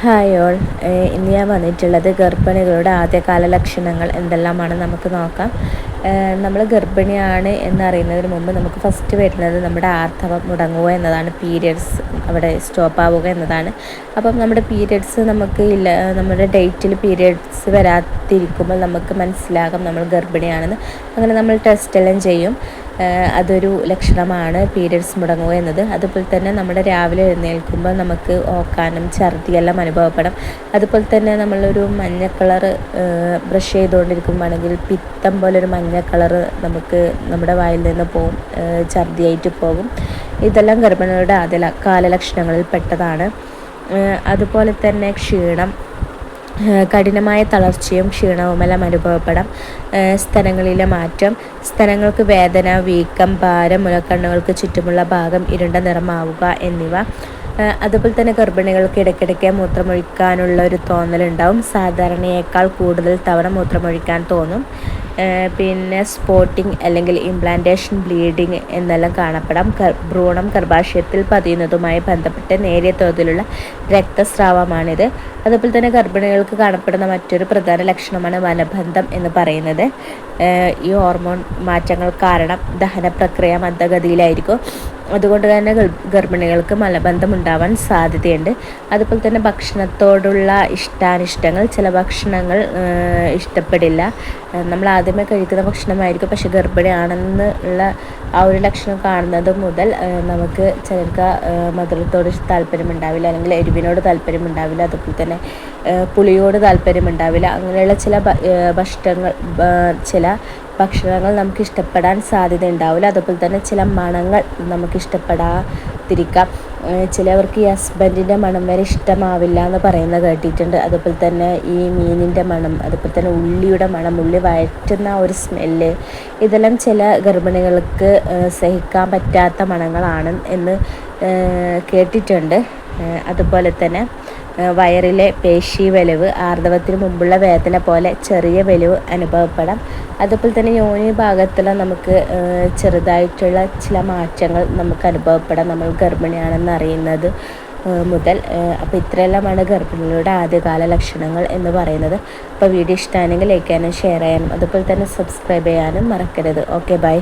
Hi all. ഇന്ന് ഞാൻ വന്നിട്ടുള്ളത് ഗർഭിണികളുടെ ആദ്യകാല ലക്ഷണങ്ങൾ എന്തെല്ലാമാണ് നമുക്ക് നോക്കാം. നമ്മൾ ഗർഭിണിയാണ് എന്നറിയുന്നതിന് മുമ്പ് നമുക്ക് ഫസ്റ്റ് വരുന്നത് നമ്മുടെ ആർത്തവം മുടങ്ങുക എന്നതാണ്, പീരിയഡ്സ് അവിടെ സ്റ്റോപ്പ് ആവുക എന്നതാണ്. അപ്പം നമ്മുടെ പീരിയഡ്സ് നമുക്ക് ഇല്ല, നമ്മുടെ ഡേറ്റിൽ പീരിയഡ്സ് വരാതിരിക്കുമ്പോൾ നമുക്ക് മനസ്സിലാകും നമ്മൾ ഗർഭിണിയാണെന്ന്. അങ്ങനെ നമ്മൾ ടെസ്റ്റ് എല്ലാം ചെയ്യും. അതൊരു ലക്ഷണമാണ് പീരിയഡ്സ് മുടങ്ങുക എന്നത്. അതുപോലെ തന്നെ നമ്മുടെ രാവിലെ എഴുന്നേൽക്കുമ്പോൾ നമുക്ക് ഓക്കാനും ഛർദിയെല്ലാം അനുഭവപ്പെടും. അതുപോലെ തന്നെ നമ്മളൊരു മഞ്ഞ കളറ് ബ്രഷ് ചെയ്തുകൊണ്ടിരിക്കുമ്പോഴാണെങ്കിൽ പിത്തം പോലൊരു മഞ്ഞ കളറ് നമുക്ക് നമ്മുടെ വായിൽ നിന്ന് പോകും, ഛർദിയായിട്ട് പോകും. ഇതെല്ലാം ഗർഭിണികളുടെ ആദ്യ കാലലക്ഷണങ്ങളിൽ പെട്ടതാണ്. അതുപോലെ തന്നെ ക്ഷീണം, കഠിനമായ തളർച്ചയും ക്ഷീണവുമെല്ലാം അനുഭവപ്പെടാം. സ്തനങ്ങളിലെ മാറ്റം, സ്തനങ്ങൾക്ക് വേദന, വീക്കം, ഭാരം, മുലക്കണ്ണുകൾക്ക് ചുറ്റുമുള്ള ഭാഗം ഇരുണ്ട നിറമാവുക എന്നിവ. അതുപോലെ തന്നെ ഗർഭിണികൾക്ക് ഇടയ്ക്കിടയ്ക്ക് മൂത്രമൊഴിക്കാനുള്ള ഒരു തോന്നലുണ്ടാവും. സാധാരണയേക്കാൾ കൂടുതൽ തവണ മൂത്രമൊഴിക്കാൻ തോന്നും. പിന്നെ സ്പോട്ടിങ് അല്ലെങ്കിൽ ഇംപ്ലാന്റേഷൻ ബ്ലീഡിങ് എന്നെല്ലാം കാണപ്പെടാം. ഭ്രൂണം ഗർഭാശയത്തിൽ പതിയുന്നതുമായി ബന്ധപ്പെട്ട് നേരിയ തോതിലുള്ള രക്തസ്രാവമാണിത്. അതുപോലെ തന്നെ ഗർഭിണികൾക്ക് കാണപ്പെടുന്ന മറ്റൊരു പ്രധാന ലക്ഷണമാണ് മലബന്ധം എന്ന് പറയുന്നത്. ഈ ഹോർമോൺ മാറ്റങ്ങൾ കാരണം ദഹന പ്രക്രിയ മന്ദഗതിയിലായിരിക്കും. അതുകൊണ്ട് തന്നെ ഗർഭിണികൾക്ക് മലബന്ധം ഉണ്ടാവാൻ സാധ്യതയുണ്ട്. അതുപോലെ തന്നെ ഭക്ഷണത്തോടുള്ള ഇഷ്ടാനിഷ്ടങ്ങൾ, ചില ഭക്ഷണങ്ങൾ ഇഷ്ടപ്പെടില്ല. നമ്മൾ ആദ്യമേ കഴിക്കുന്ന ഭക്ഷണമായിരിക്കും, പക്ഷെ ഗർഭിണിയാണെന്ന് ഉള്ള ആ ഒരു ലക്ഷണം കാണുന്നത് മുതൽ നമുക്ക് ചിലർക്ക് മധുരത്തോട് താല്പര്യമുണ്ടാവില്ല, അല്ലെങ്കിൽ എരിവിനോട് താല്പര്യമുണ്ടാവില്ല, അതുപോലെ തന്നെ പുളിയോട് താല്പര്യമുണ്ടാവില്ല. അങ്ങനെയുള്ള ചില ഭക്ഷണങ്ങൾ നമുക്ക് ഇഷ്ടപ്പെടാൻ സാധ്യത ഉണ്ടാവില്ല. അതുപോലെ തന്നെ ചില മണങ്ങൾ നമുക്ക് ഇഷ്ടപ്പെടാതിരിക്കാം. ചിലവർക്ക് ഈ ഹസ്ബൻഡിൻ്റെ മണം വരെ ഇഷ്ടമാവില്ല എന്ന് പറയുന്നത് കേട്ടിട്ടുണ്ട്. അതുപോലെ തന്നെ ഈ മീനിൻ്റെ മണം, അതുപോലെ തന്നെ ഉള്ളിയുടെ മണം, ഉള്ളി വഴറ്റുന്ന ഒരു സ്മെല്ല്, ഇതെല്ലാം ചില ഗർഭിണികൾക്ക് സഹിക്കാൻ പറ്റാത്ത മണങ്ങളാണ് എന്ന് കേട്ടിട്ടുണ്ട്. അതുപോലെ തന്നെ വയറിലെ പേശി വലിവ്, ആർത്തവത്തിന് മുമ്പുള്ള വേദന പോലെ ചെറിയ വലിവ് അനുഭവപ്പെടാം. അതുപോലെ തന്നെ യോനി ഭാഗത്തുള്ള നമുക്ക് ചെറുതായിട്ടുള്ള ചില മാറ്റങ്ങൾ നമുക്ക് അനുഭവപ്പെടാം നമ്മൾ ഗർഭിണിയാണെന്ന് അറിയുന്നത് മുതൽ. അപ്പോൾ ഇത്രയെല്ലാമാണ് ഗർഭിണികളുടെ ആദ്യകാല ലക്ഷണങ്ങൾ എന്ന് പറയുന്നത്. അപ്പോൾ വീഡിയോ ഇഷ്ടമാണെങ്കിൽ ലൈക്ക് ചെയ്യാനും ഷെയർ ചെയ്യാനും അതുപോലെ തന്നെ സബ്സ്ക്രൈബ് ചെയ്യാനും മറക്കരുത്. Okay, by.